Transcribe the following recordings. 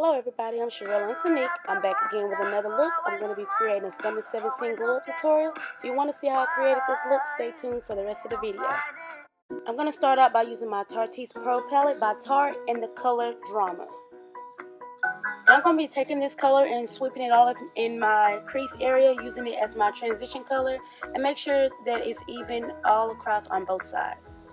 Hello everybody, I'm Sherelle and Sanique. I'm back again with another look. I'm going to be creating a Summer 17 glow up tutorial. If you want to see how I created this look, stay tuned for the rest of the video. I'm going to start out by using my Tartiest Pro palette by Tarte in the color Drama. And I'm going to be taking this color and sweeping it all up in my crease area, using it as my transition color, and make sure that it's even all across on both sides.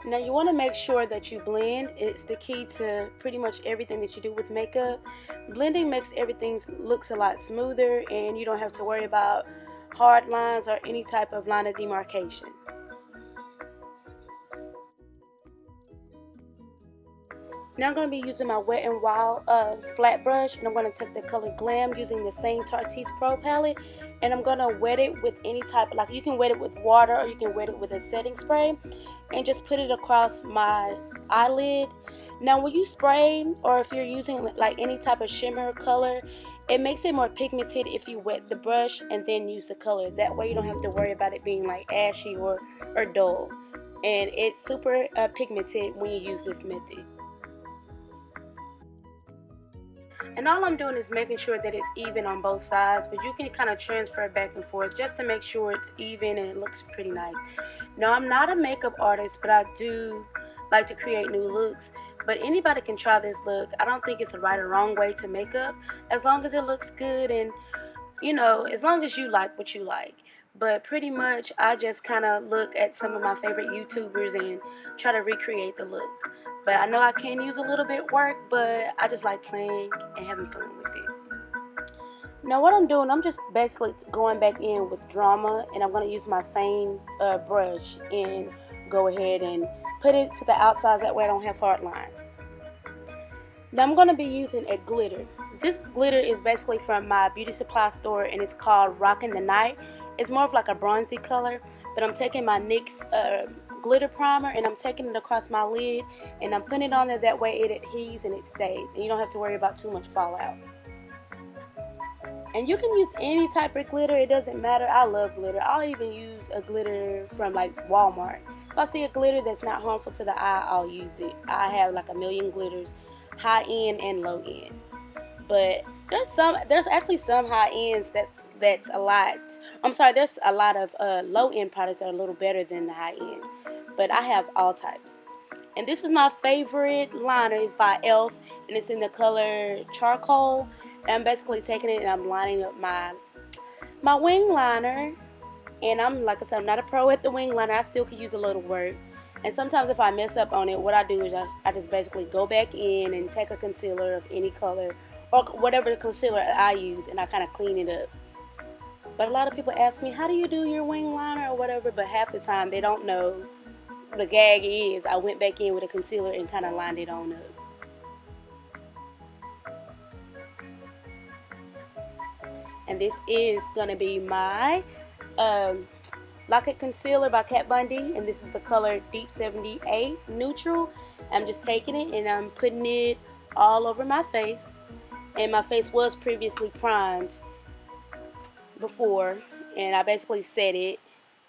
Now you want to make sure that you blend. It's the key to pretty much everything that you do with makeup. Blending makes everything looks a lot smoother and you don't have to worry about hard lines or any type of line of demarcation. Now I'm going to be using my Wet n Wild flat brush, and I'm going to take the color Glam using the same Tartiest Pro palette, and I'm going to wet it with any type of, like you can wet it with water or you can wet it with a setting spray, and just put it across my eyelid. Now when you spray, or if you're using like any type of shimmer color, it makes it more pigmented if you wet the brush and then use the color. That way you don't have to worry about it being like ashy or dull, and it's super pigmented when you use this method. And all I'm doing is making sure that it's even on both sides, but you can kind of transfer it back and forth just to make sure it's even and it looks pretty nice. Now, I'm not a makeup artist, but I do like to create new looks. But anybody can try this look. I don't think it's a right or wrong way to makeup, as long as it looks good and, you know, as long as you like what you like. But pretty much, I just kind of look at some of my favorite YouTubers and try to recreate the look. But I know I can use a little bit work, but I just like playing and having fun with it. Now what I'm doing, I'm just basically going back in with Drama, and I'm going to use my same brush and go ahead and put it to the outsides, that way I don't have hard lines. Now I'm going to be using a glitter. This glitter is basically from my beauty supply store, and it's called Rockin' the Night. It's more of like a bronzy color, but I'm taking my NYX glitter primer and I'm taking it across my lid and I'm putting it on there, that way it adheres and it stays and you don't have to worry about too much fallout. And you can use any type of glitter, it doesn't matter. I love glitter. I'll even use a glitter from like Walmart. If I see a glitter that's not harmful to the eye, I'll use it. I have like a million glitters, high end and low end. But there's actually some high ends that's a lot. There's a lot of low end products that are a little better than the high end. But I have all types. And this is my favorite liner. It's by e.l.f. and it's in the color Charcoal. And I'm basically taking it and I'm lining up my wing liner. And I'm, like I said, I'm not a pro at the wing liner. I still could use a little work. And sometimes if I mess up on it, what I do is I just basically go back in and take a concealer of any color or whatever concealer I use, and I kind of clean it up. But a lot of people ask me, how do you do your wing liner or whatever? But half the time they don't know. The gag is I went back in with a concealer and kind of lined it on up. And this is going to be my Lock It Concealer by Kat Von D, and this is the color Deep 78 Neutral. I'm just taking it and I'm putting it all over my face. And my face was previously primed before, and I basically set it.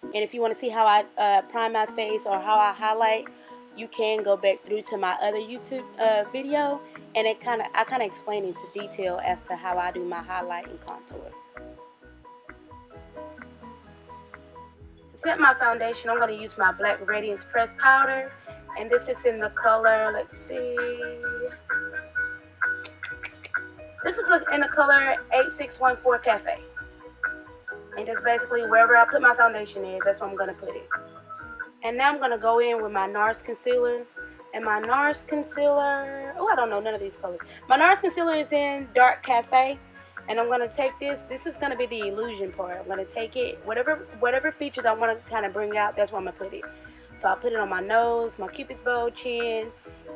And if you want to see how I prime my face or how I highlight, you can go back through to my other YouTube video, and I kind of explain into detail as to how I do my highlight and contour. To set my foundation, I'm going to use my Black Radiance Pressed Powder, and this is in the color, let's see, this is in the color 8614 Cafe. And just basically wherever I put my foundation in, that's where I'm going to put it. And now I'm going to go in with my NARS concealer. And my NARS concealer, oh, I don't know none of these colors. My NARS concealer is in Dark Cafe. And I'm going to take this. This is going to be the illusion part. I'm going to take it, whatever features I want to kind of bring out, that's where I'm going to put it. So I'll put it on my nose, my cupid's bow, chin,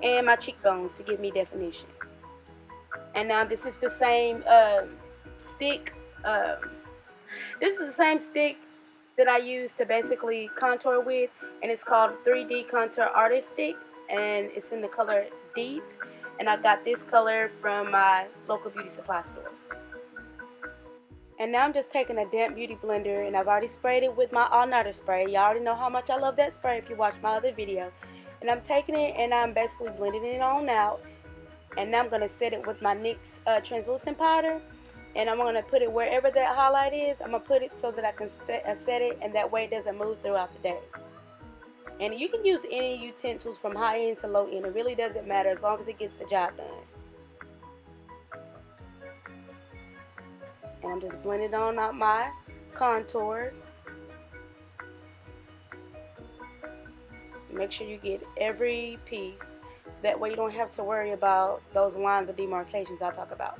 and my cheekbones to give me definition. And now this is the same stick. This is the same stick that I use to basically contour with, and it's called 3D Contour Artist Stick, and it's in the color Deep, and I got this color from my local beauty supply store. And now I'm just taking a damp beauty blender, and I've already sprayed it with my all-nighter spray. Y'all already know how much I love that spray if you watch my other video. And And I'm taking it and I'm basically blending it on out. And now I'm going to set it with my NYX translucent powder. And I'm going to put it wherever that highlight is. I'm going to put it so that I can set it, and that way it doesn't move throughout the day. And you can use any utensils from high end to low end. It really doesn't matter as long as it gets the job done. And I'm just blending on out my contour. Make sure you get every piece. That way you don't have to worry about those lines of demarcations I talk about.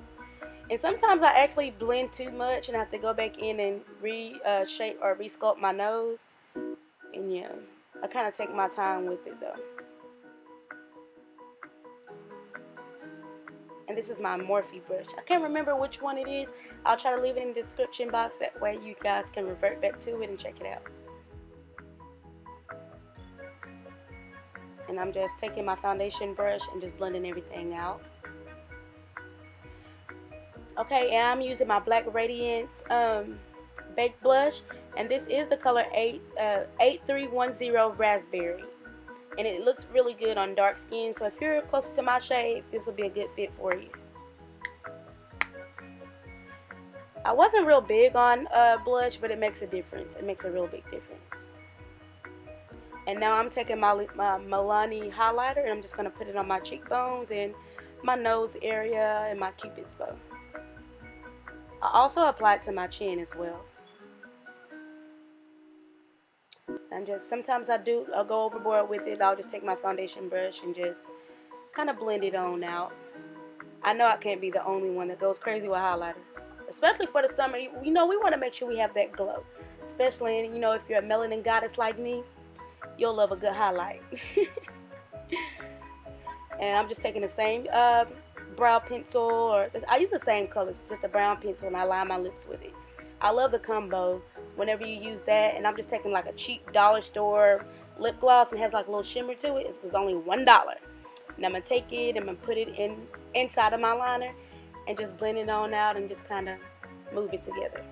And sometimes I actually blend too much and I have to go back in and reshape or resculpt my nose. And yeah, I kind of take my time with it though. And this is my Morphe brush. I can't remember which one it is. I'll try to leave it in the description box. That way you guys can revert back to it and check it out. And I'm just taking my foundation brush and just blending everything out. Okay, and I'm using my black Radiance baked blush, and this is the color 8310 Raspberry, and it looks really good on dark skin. So if you're closer to my shade, this will be a good fit for you. I wasn't real big on blush, but it makes a difference. It makes a real big difference. And now I'm taking my Milani highlighter, and I'm just going to put it on my cheekbones and my nose area and my cupid's bow. I also apply it to my chin as well. Sometimes I'll go overboard with it. I'll just take my foundation brush and just kind of blend it on out. I know I can't be the only one that goes crazy with highlighter. Especially for the summer, you know, we want to make sure we have that glow. Especially, you know, if you're a melanin goddess like me, you'll love a good highlight. And I'm just taking the same brow pencil, or I use the same colors, just a brown pencil, and I line my lips with it. I love the combo whenever you use that. And I'm just taking like a cheap dollar store lip gloss and has like a little shimmer to it. It was only $1. And I'm gonna take it and I'm gonna put it inside of my liner and just blend it on out and just kind of move it together.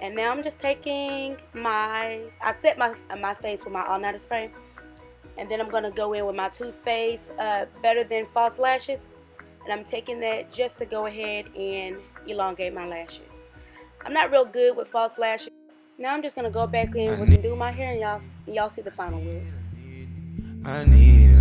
And now I'm just taking I set my face with my all nighter spray. And then I'm going to go in with my Too Faced Better Than False Lashes. And I'm taking that just to go ahead and elongate my lashes. I'm not real good with false lashes. Now I'm just going to go back in and do my hair, and y'all see the final look. I need